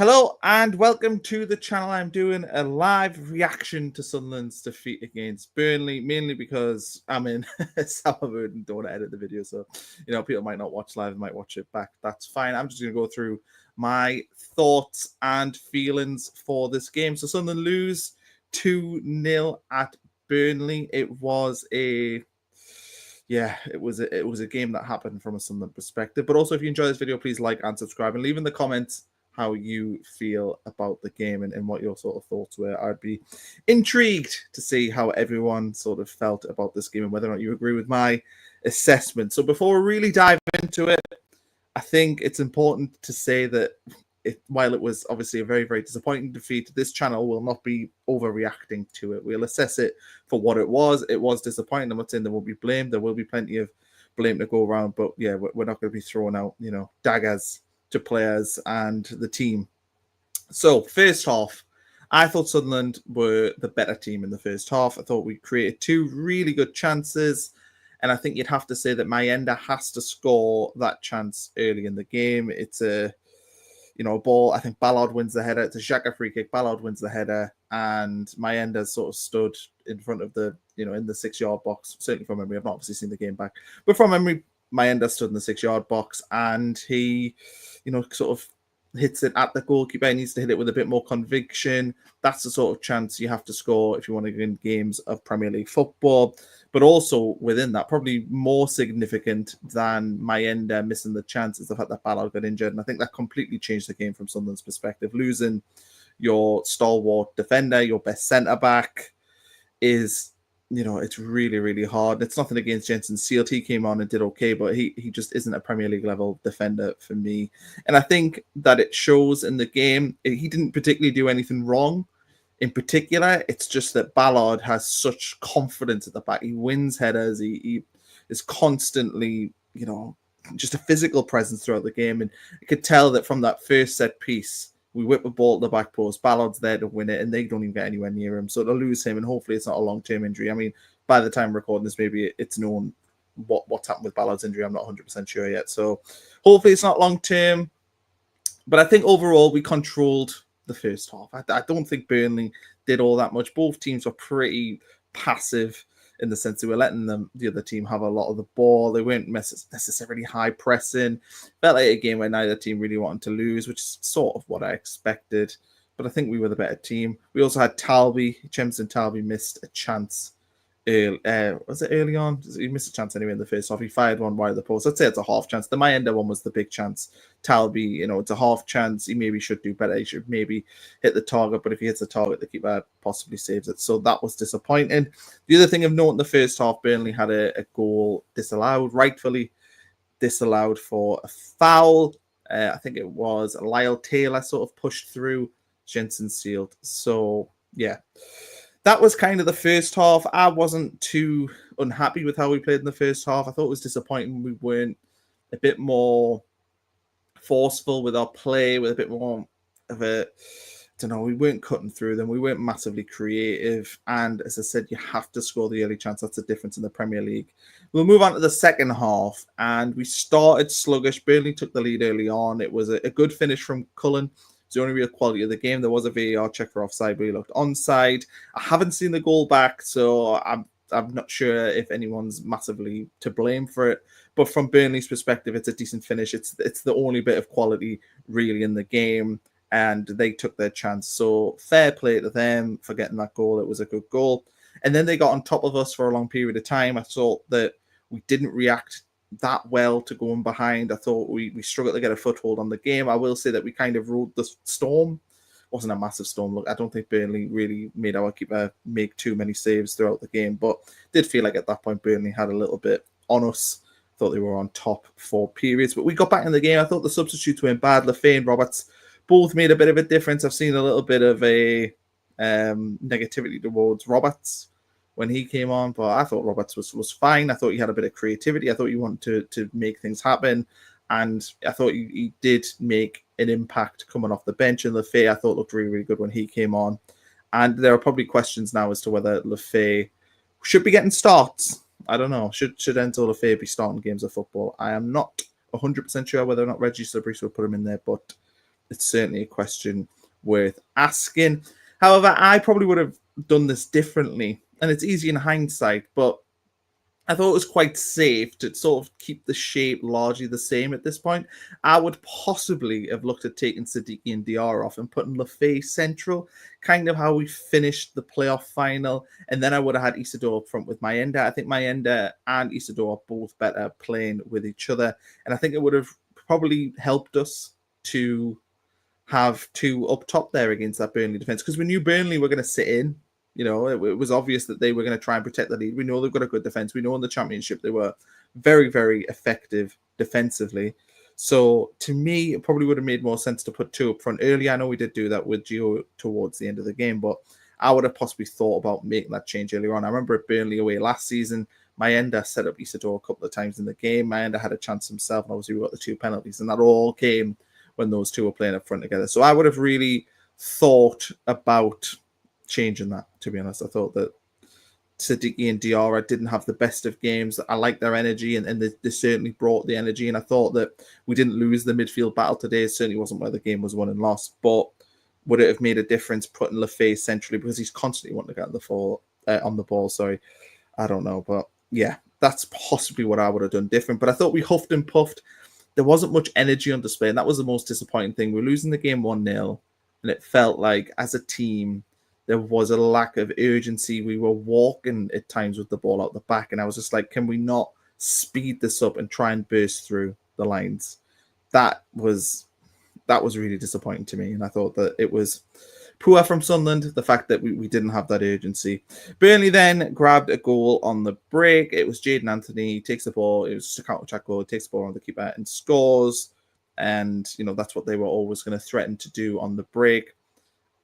Hello and welcome to the channel. I'm doing a live reaction to Sunderland's defeat against Burnley, mainly because I'm in sour mood and don't want to edit the video. So, people might not watch live, might watch it back. That's fine. I'm just going to go through my thoughts and feelings for this game. So Sunderland lose 2-0 at Burnley. It was a game that happened from a Sunderland perspective. But also, if you enjoy this video, please like and subscribe and leave in the comments how you feel about the game and what your sort of thoughts were. I'd be intrigued to see how everyone sort of felt about this game and whether or not you agree with my assessment. So before we really dive into it, I think it's important to say that while it was obviously a very, very disappointing defeat, this channel will not be overreacting to it. We'll assess it for what it was. It was disappointing. I'm not saying there will be blame. There will be plenty of blame to go around. But yeah, we're not going to be throwing out, daggers to players and the team. So first half, I thought Sunderland were the better team in the first half. I thought we created two really good chances. And I think you'd have to say that Mayenda has to score that chance early in the game. It's a ball. I think Ballard wins the header. It's a Xhaka free kick. Ballard wins the header. And Mayenda sort of stood in front of the, in the 6-yard box. Certainly from memory. I've not obviously seen the game back. But from memory, Mayenda stood in the 6-yard box and he, sort of hits it at the goalkeeper. He needs to hit it with a bit more conviction. That's the sort of chance you have to score if you want to win games of Premier League football. But also within that, probably more significant than Mayenda missing the chance is the fact that Ballard got injured. And I think that completely changed the game from Sunderland's perspective. Losing your stalwart defender, your best centre-back is... it's really, really hard. It's nothing against Jensen Seelt. He came on and did okay, but he just isn't a Premier League level defender for me. And I think that it shows in the game. He didn't particularly do anything wrong in particular. It's just that Ballard has such confidence at the back. He wins headers. He is constantly, just a physical presence throughout the game. And you could tell that from that first set piece, we whip a ball to the back post. Ballard's there to win it, and they don't even get anywhere near him. So to lose him, and hopefully it's not a long-term injury. I mean, by the time we're recording this, maybe it's known what's happened with Ballard's injury. I'm not 100% sure yet. So hopefully it's not long-term. But I think overall we controlled the first half. I don't think Burnley did all that much. Both teams were pretty passive in the sense they were letting the other team have a lot of the ball. They weren't necessarily high pressing. Felt like a game where neither team really wanted to lose, which is sort of what I expected. But I think we were the better team. We also had Talby. Jemison Talby missed a chance. Was it early on? He missed a chance anyway in the first half. He fired one wide of the post. I'd say it's a half chance. The Mayenda one was the big chance. Talby, it's a half chance. He maybe should do better. He should maybe hit the target. But if he hits the target, the keeper possibly saves it. So that was disappointing. The other thing of note in the first half, Burnley had a goal disallowed, rightfully disallowed for a foul. I think it was Lyle Taylor sort of pushed through Jensen Seelt. So, yeah. That was kind of the first half. I wasn't too unhappy with how we played in the first half. I thought it was disappointing we weren't a bit more forceful with our play, with a bit more of a, we weren't cutting through them. We weren't massively creative. And as I said, you have to score the early chance. That's the difference in the Premier League. We'll move on to the second half. And we started sluggish. Burnley took the lead early on. It was a good finish from Cullen. It's the only real quality of the game. There was a VAR check for offside, but he looked onside. I haven't seen the goal back, so I'm not sure if anyone's massively to blame for it. But from Burnley's perspective, it's a decent finish. It's the only bit of quality really in the game, and they took their chance. So fair play to them for getting that goal. It was a good goal. And then they got on top of us for a long period of time. I thought that we didn't react that well to going behind. I thought we struggled to get a foothold on the game. I will say that we kind of rode the storm. It wasn't a massive storm. Look, I don't think Burnley really made our keeper make too many saves throughout the game, but did feel like at that point Burnley had a little bit on us. Thought they were on top for periods, but we got back in the game. I thought the substitutes weren't bad. Lafay and Roberts both made a bit of a difference. I've seen a little bit of a negativity towards Roberts when he came on, but I thought Roberts was fine. I thought he had a bit of creativity. I thought he wanted to make things happen, and I thought he did make an impact coming off the bench. And Lafay, I thought, looked really, really good when he came on. And there are probably questions now as to whether Lafay should be getting starts. I don't know. Should Enzo Lafay be starting games of football? I am not 100% sure whether or not Reggie Subris will put him in there, but it's certainly a question worth asking. However, I probably would have done this differently, and it's easy in hindsight, but I thought it was quite safe to sort of keep the shape largely the same at this point. I would possibly have looked at taking Siddiqui and Diarra off and putting Lafay central, kind of how we finished the playoff final. And then I would have had Isidore up front with Mayenda. I think Mayenda and Isidore are both better playing with each other. And I think it would have probably helped us to have two up top there against that Burnley defence, because we knew Burnley were going to sit in. You know, it was obvious that they were going to try and protect the lead. We know they've got a good defence. We know in the Championship they were very, very effective defensively. So to me, it probably would have made more sense to put two up front early. I know we did do that with Gio towards the end of the game, but I would have possibly thought about making that change earlier on. I remember at Burnley away last season, Mayenda set up Isidore a couple of times in the game. Mayenda had a chance himself, and obviously we got the two penalties, and that all came when those two were playing up front together. So I would have really thought about changing that, to be honest. I thought that Siddiqui and Diarra didn't have the best of games. I like their energy, and they certainly brought the energy. And I thought that we didn't lose the midfield battle today. It certainly wasn't where the game was won and lost. But would it have made a difference putting Lafay centrally, because he's constantly wanting to get on the ball? Sorry, I don't know. But yeah, that's possibly what I would have done different. But I thought we huffed and puffed. There wasn't much energy on display, and that was the most disappointing thing. We're losing the game 1-0, and it felt like as a team there was a lack of urgency. We were walking at times with the ball out the back, and I was just like, can we not speed this up and try and burst through the lines? That was really disappointing to me, and I thought that it was poor from Sunderland, the fact that we didn't have that urgency. Burnley then grabbed a goal on the break. It was Jaden Anthony, takes the ball. It was just a counter-attack goal. Takes the ball on the keeper and scores. And, you know, that's what they were always going to threaten to do on the break.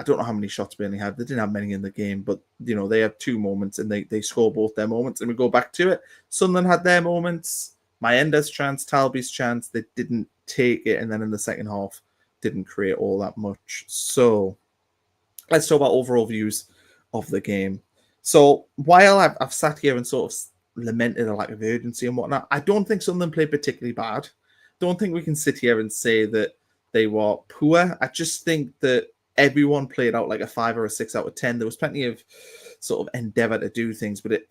I don't know how many shots Burnley had. They didn't have many in the game, but, you know, they have two moments, and they score both their moments. And we go back to it. Sunderland had their moments. Mayenda's chance, Talby's chance. They didn't take it. And then in the second half, didn't create all that much. So let's talk about overall views of the game. So while I've sat here and sort of lamented a lack of urgency and whatnot, I don't think Sunderland played particularly bad. Don't think we can sit here and say that they were poor. I just think that everyone played out like a 5 or a 6 out of 10. There was plenty of sort of endeavour to do things, but it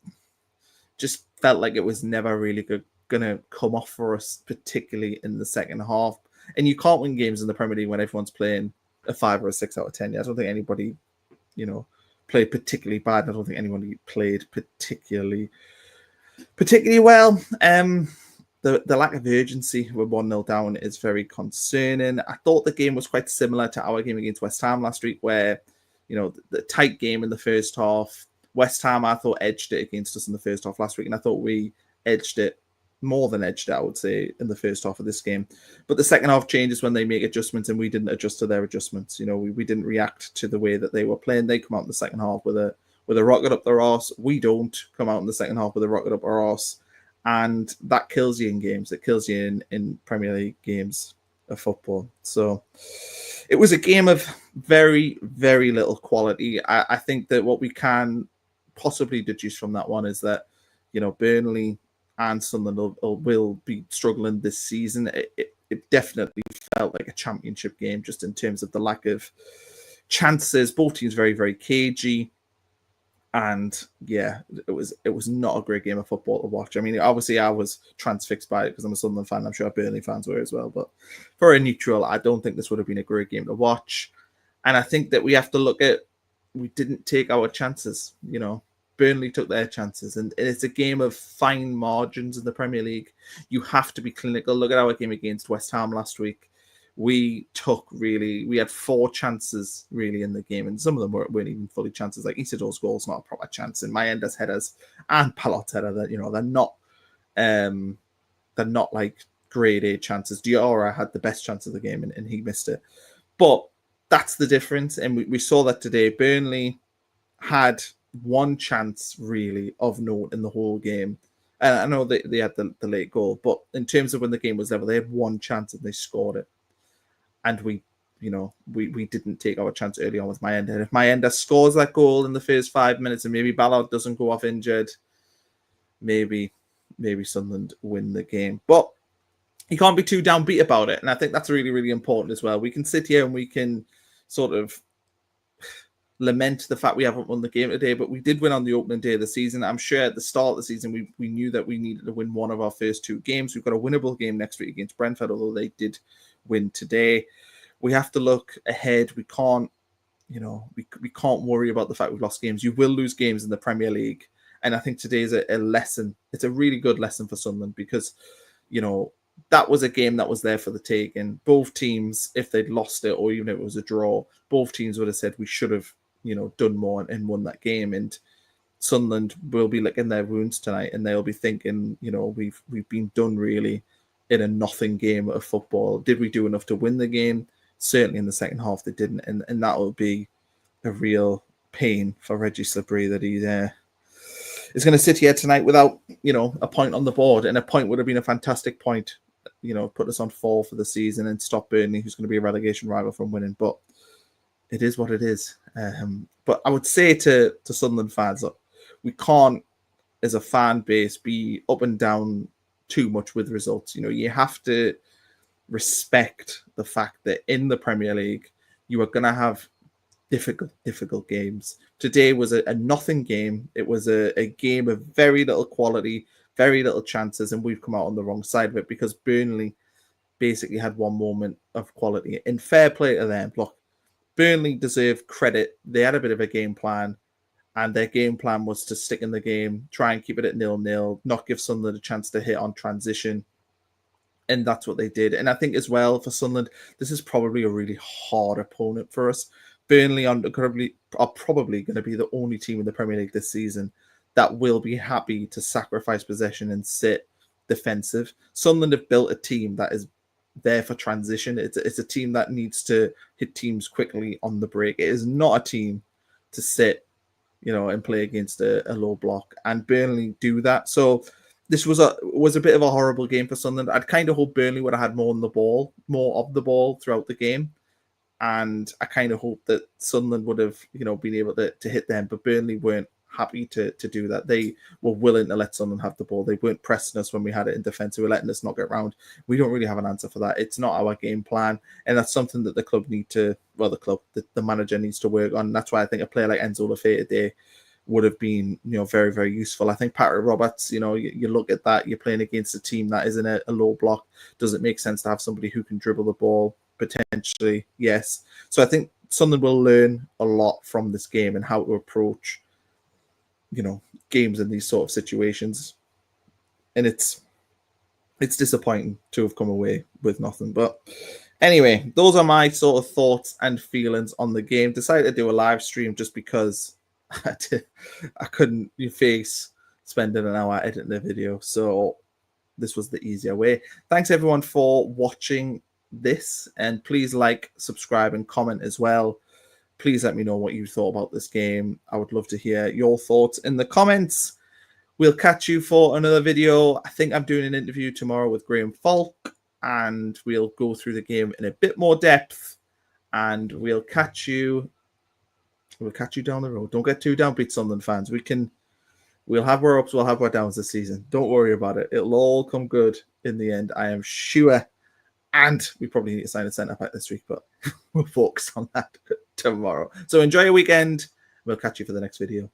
just felt like it was never really going to come off for us, particularly in the second half. And you can't win games in the Premier League when everyone's playing a 5 or a 6 out of 10. I don't think anybody, you know, played particularly bad. I don't think anybody played particularly well. The lack of urgency with 1-0 down is very concerning. I thought the game was quite similar to our game against West Ham last week, where, you know, the tight game in the first half. West Ham, I thought, edged it against us in the first half last week, and I thought we edged it, more than edged it, I would say, in the first half of this game. But the second half changes when they make adjustments, and we didn't adjust to their adjustments. You know, we didn't react to the way that they were playing. They come out in the second half with a rocket up their arse. We don't come out in the second half with a rocket up our arse. And that kills you in games. It kills you in Premier League games of football. So it was a game of very, very little quality. I think that what we can possibly deduce from that one is that, you know, Burnley and Sunderland will be struggling this season. It definitely felt like a championship game, just in terms of the lack of chances. Both teams very, very cagey. And yeah, it was not a great game of football to watch. I mean, obviously I was transfixed by it because I'm a Sunderland fan. I'm sure Burnley fans were as well. But for a neutral, I don't think this would have been a great game to watch. And I think that we have to look at, we didn't take our chances. You know, Burnley took their chances. And it's a game of fine margins in the Premier League. You have to be clinical. Look at our game against West Ham last week. We had 4 chances really in the game, and some of them weren't even fully chances. Like Isidore's goal's not a proper chance, and Mayenda's headers and Ballard's header, that, you know, they're not like grade A chances. Diarra had the best chance of the game, and he missed it. But that's the difference, and we saw that today. Burnley had 1 chance really of note in the whole game. And I know they had the late goal, but in terms of when the game was level, they had 1 chance and they scored it. And we didn't take our chance early on with Mayenda. And if Mayenda scores that goal in the first 5 minutes, and maybe Ballard doesn't go off injured, maybe Sunderland win the game. But you can't be too downbeat about it. And I think that's really, really important as well. We can sit here and we can sort of lament the fact we haven't won the game today, but we did win on the opening day of the season. I'm sure at the start of the season, we knew that we needed to win one of our first 2 games. We've got a winnable game next week against Brentford, although they did win today. We have to look ahead. We can't, we can't worry about the fact we've lost games. You will lose games in the Premier League. And I think today is a lesson. It's a really good lesson for Sunderland because, that was a game that was there for the taking. Both teams, if they'd lost it or even if it was a draw, both teams would have said we should have, done more and won that game. And Sunderland will be licking their wounds tonight, and they'll be thinking, we've been done really in a nothing game of football. Did we do enough to win the game? Certainly in the second half they didn't, and that will be a real pain for Reggie Slippery that he's is going to sit here tonight without, a point on the board, and a point would have been a fantastic point, put us on 4 for the season and stop Burnley, who's going to be a relegation rival, from winning. But it is what it is. But I would say to Sunderland fans, look, we can't, as a fan base, be up and down too much with results. You have to respect the fact that in the Premier League, you are going to have difficult games. Today was a nothing game. It was a game of very little quality, very little chances, and we've come out on the wrong side of it because Burnley basically had one moment of quality. And fair play to them. Look, Burnley deserve credit. They had a bit of a game plan, and their game plan was to stick in the game, try and keep it at 0-0, not give Sunderland a chance to hit on transition. And that's what they did. And I think as well for Sunderland, this is probably a really hard opponent for us. Burnley are probably going to be the only team in the Premier League this season that will be happy to sacrifice possession and sit defensive. Sunderland have built a team that is there for transition. It's a team that needs to hit teams quickly on the break. It is not a team to sit, and play against a low block. And Burnley do that. So this was a bit of a horrible game for Sunderland. I'd kind of hope Burnley would have had more of the ball throughout the game. And I kind of hope that Sunderland would have, been able to hit them. But Burnley weren't happy to do that. They were willing to let Sunderland have the ball. They weren't pressing us when we had it in defence. They were letting us knock it around. We don't really have an answer for that. It's not our game plan. And that's something that the manager needs to work on. That's why I think a player like Enzo Lafay today would have been, very, very useful. I think Patrick Roberts, you look at that, you're playing against a team that is in a low block. Does it make sense to have somebody who can dribble the ball? Potentially, yes. So I think Sunderland will learn a lot from this game and how to approach, games in these sort of situations. And it's disappointing to have come away with nothing. But anyway, those are my sort of thoughts and feelings on the game. Decided to do a live stream just because I couldn't face spending an hour editing the video. So this was the easier way. Thanks everyone for watching this, and please like, subscribe, and comment as well. Please let me know what you thought about this game. I would love to hear your thoughts in the comments. We'll catch you for another video. I think I'm doing an interview tomorrow with Graham Falk, and we'll go through the game in a bit more depth, and we'll catch you down the road. Don't get too downbeat, Sunderland fans. We'll have our ups, we'll have our downs this season. Don't worry about it. It'll all come good in the end, I am sure. And we probably need to sign a centre-back this week, but we'll focus on that tomorrow. So enjoy your weekend. We'll catch you for the next video.